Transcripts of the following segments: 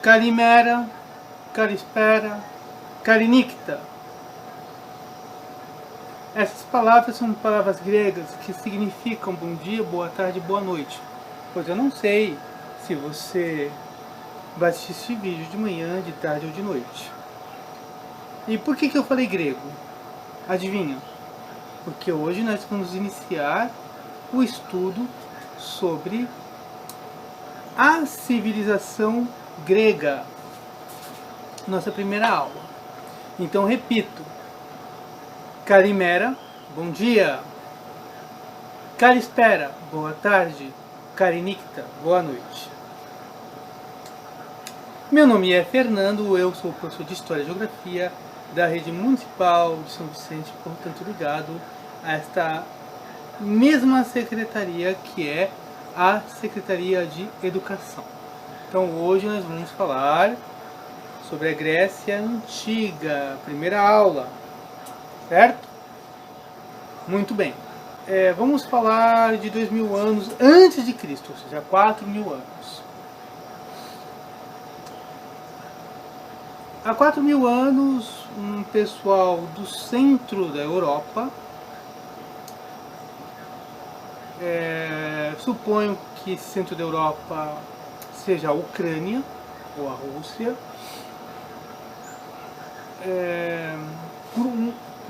Kalimera, Kalispera, Kalinikta. Essas palavras são palavras gregas que significam bom dia, boa tarde, boa noite. Pois eu não sei se você vai assistir esse vídeo de manhã, de tarde ou de noite. E por que eu falei grego? Adivinha? Porque hoje nós vamos iniciar o estudo sobre a civilização grega. Nossa primeira aula. Então repito. Kalimera, bom dia. Kalispera, boa tarde. Kalinikta, boa noite. Meu nome é Fernando, eu sou professor de História e Geografia da Rede Municipal de São Vicente, portanto ligado a esta mesma secretaria que é a Secretaria de Educação. Então hoje nós vamos falar sobre a Grécia Antiga, primeira aula, certo? Muito bem. Vamos falar de 2000 anos antes de Cristo, ou seja, 4000 anos. Há 4000 anos, um pessoal do centro da Europa, suponho que esse centro da Europa seja a Ucrânia ou a Rússia,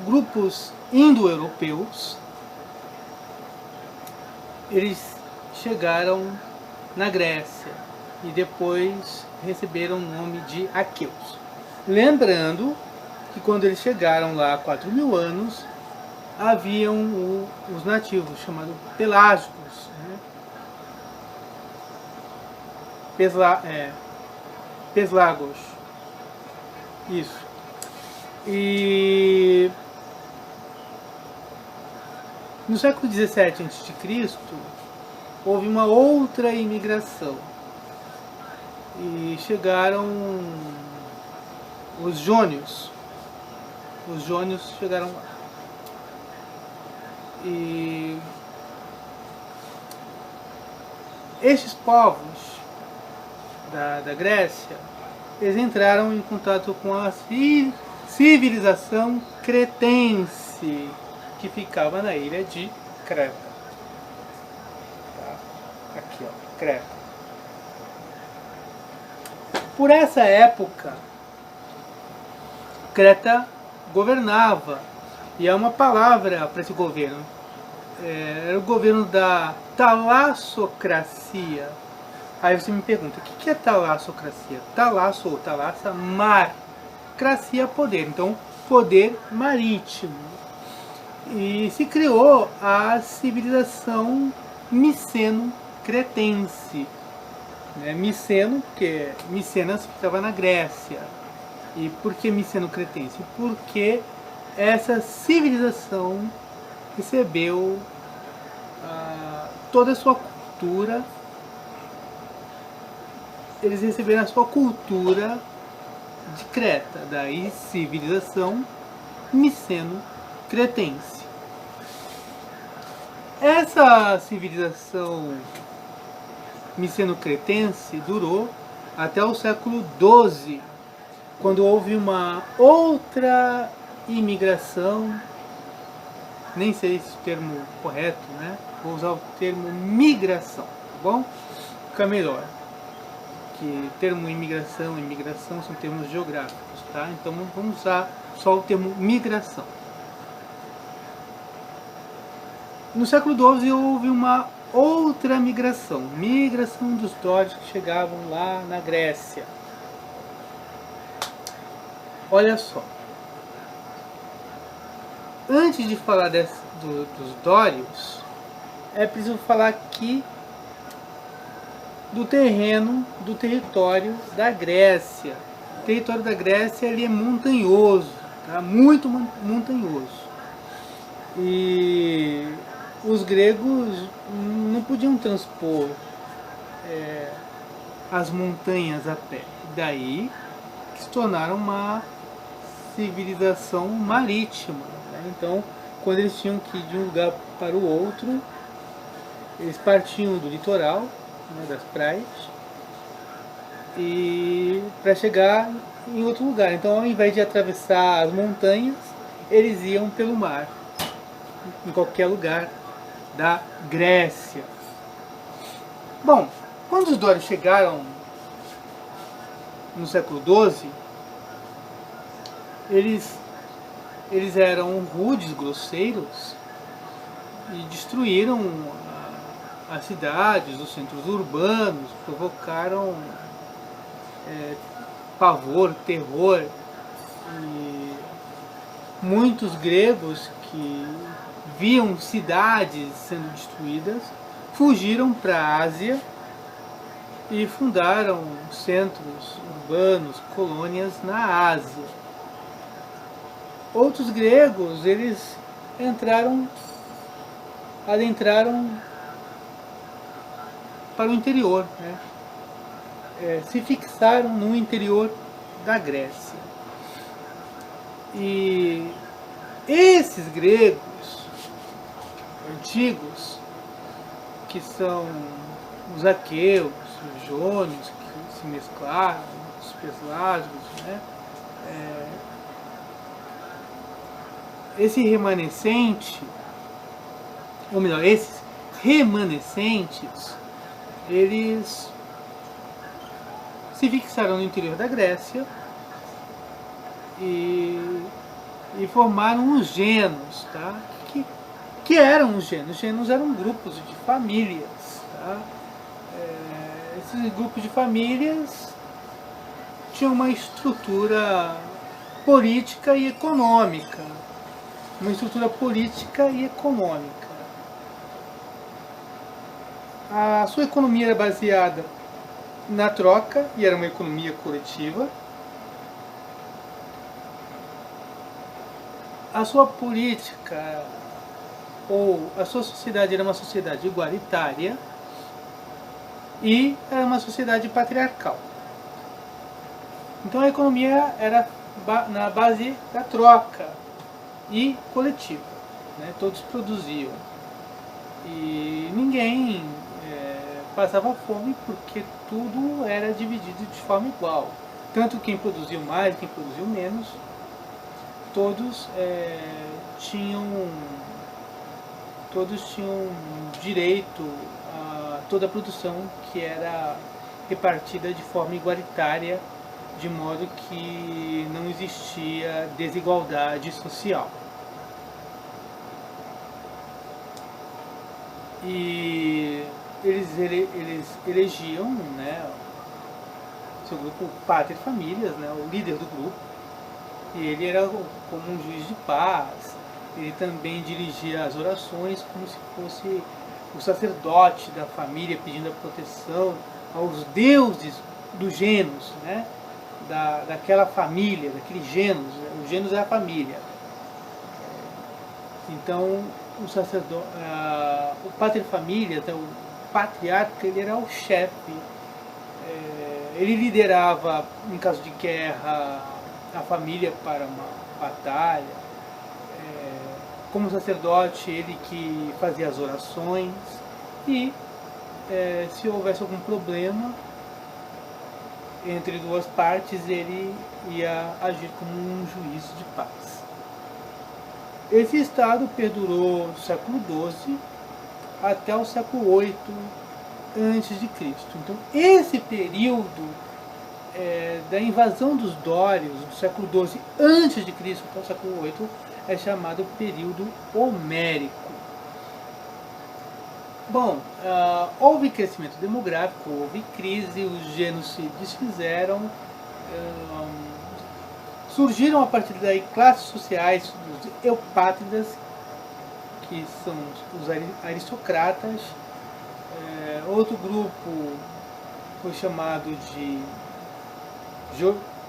grupos indo-europeus, eles chegaram na Grécia e depois receberam o nome de aqueus. Lembrando que quando eles chegaram lá há 4000 anos, haviam os nativos, chamados pelágicos, né? Peslagos. Isso. E no século XVII a.C., houve uma outra imigração. E chegaram os jônios. Os jônios chegaram lá. E estes povos da Grécia, eles entraram em contato com a civilização cretense, que ficava na ilha de Creta. Tá? Aqui, ó, Creta. Por essa época, Creta governava, e é uma palavra para esse governo. Era o governo da talassocracia. Aí você me pergunta, o que é talassocracia? Talasso ou talassa, mar. Cracia, poder. Então, poder marítimo. E se criou a civilização miceno-cretense. Miceno, porque Micenas ficava na Grécia. E por que miceno-cretense? Porque essa civilização recebeu toda a sua cultura. Eles receberam a sua cultura de Creta, daí civilização miceno-cretense. Essa civilização miceno-cretense durou até o século XII, quando houve uma outra imigração, nem sei se o termo correto, né? Vou usar o termo migração, tá bom? Fica melhor. Que termo imigração e imigração são termos geográficos, tá? Então vamos usar só o termo migração. No século XII houve uma outra migração dos dórios que chegavam lá na Grécia. Olha só. Antes de falar dos dórios, é preciso falar aqui do território da Grécia. O território da Grécia ele é montanhoso, tá? Muito montanhoso. E os gregos não podiam transpor as montanhas a pé. Daí que se tornaram uma civilização marítima, né? Então, quando eles tinham que ir de um lugar para o outro, eles partiam do litoral, né, das praias, e para chegar em outro lugar. Então, ao invés de atravessar as montanhas, eles iam pelo mar, em qualquer lugar da Grécia. Bom, quando os dórios chegaram no século XII, eles eram rudes, grosseiros, e destruíram as cidades, os centros urbanos, provocaram pavor, terror. E muitos gregos que viam cidades sendo destruídas fugiram para a Ásia e fundaram centros urbanos, colônias na Ásia. Outros gregos, eles adentraram para o interior, né? Se fixaram no interior da Grécia. E esses gregos antigos, que são os aqueus, os jônios, que se mesclaram, os pelasgos, né? Esse remanescente, ou melhor, esses remanescentes, eles se fixaram no interior da Grécia e formaram os genos, tá? Que eram os genos? Os genos eram grupos de famílias, tá? Esses grupos de famílias tinham uma estrutura política e econômica. Uma estrutura política e econômica. A sua economia era baseada na troca, e era uma economia coletiva. A sua política, ou a sua sociedade, era uma sociedade igualitária, e era uma sociedade patriarcal. Então a economia era na base da troca e coletiva, né? Todos produziam e ninguém passava fome, porque tudo era dividido de forma igual, tanto quem produziu mais, quem produziu menos, todos tinham direito a toda a produção, que era repartida de forma igualitária, de modo que não existia desigualdade social. E eles elegiam, né, seu grupo Pater Familias, né, o líder do grupo, e ele era como um juiz de paz. Ele também dirigia as orações como se fosse o sacerdote da família, pedindo a proteção aos deuses do gênus, né, daquela família, daquele gênus. O gênus é a família. Então, o sacerdote, o Pater Familias, o patriarca, ele era o chefe. Ele liderava, em caso de guerra, a família para uma batalha. Como sacerdote, ele que fazia as orações, e se houvesse algum problema entre duas partes, ele ia agir como um juiz de paz. Esse estado perdurou do século XII até o século VIII a.C. Então, esse período da invasão dos dórios, do século XII a.C. até o século VIII, é chamado período homérico. Bom, houve crescimento demográfico, houve crise, os gêneros se desfizeram, surgiram a partir daí classes sociais, os eupátridas, que são os aristocratas. Outro grupo foi chamado de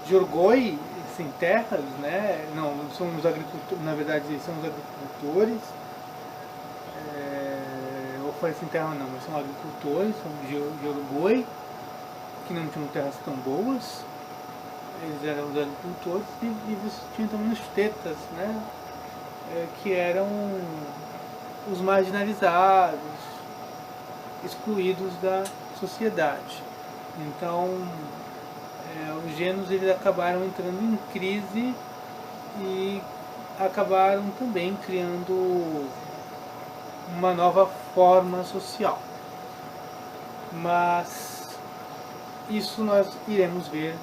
Georgoi, sem terras, né? Não, são os agricultores, na verdade são os agricultores. Ou foi sem terra não, mas são agricultores, são Georgoi, que não tinham terras tão boas. Eles eram os agricultores, e você tinha também os tetas, né? Que eram os marginalizados, excluídos da sociedade. Então, os gênios eles acabaram entrando em crise e acabaram também criando uma nova forma social. Mas isso nós iremos ver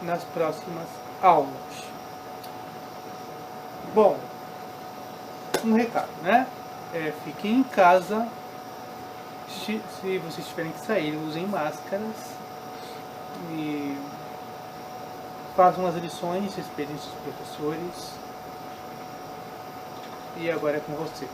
nas próximas aulas. Bom, um recado, né? Fiquem em casa. Se vocês tiverem que sair, usem máscaras e façam as lições, respeitem seus professores. E agora é com vocês.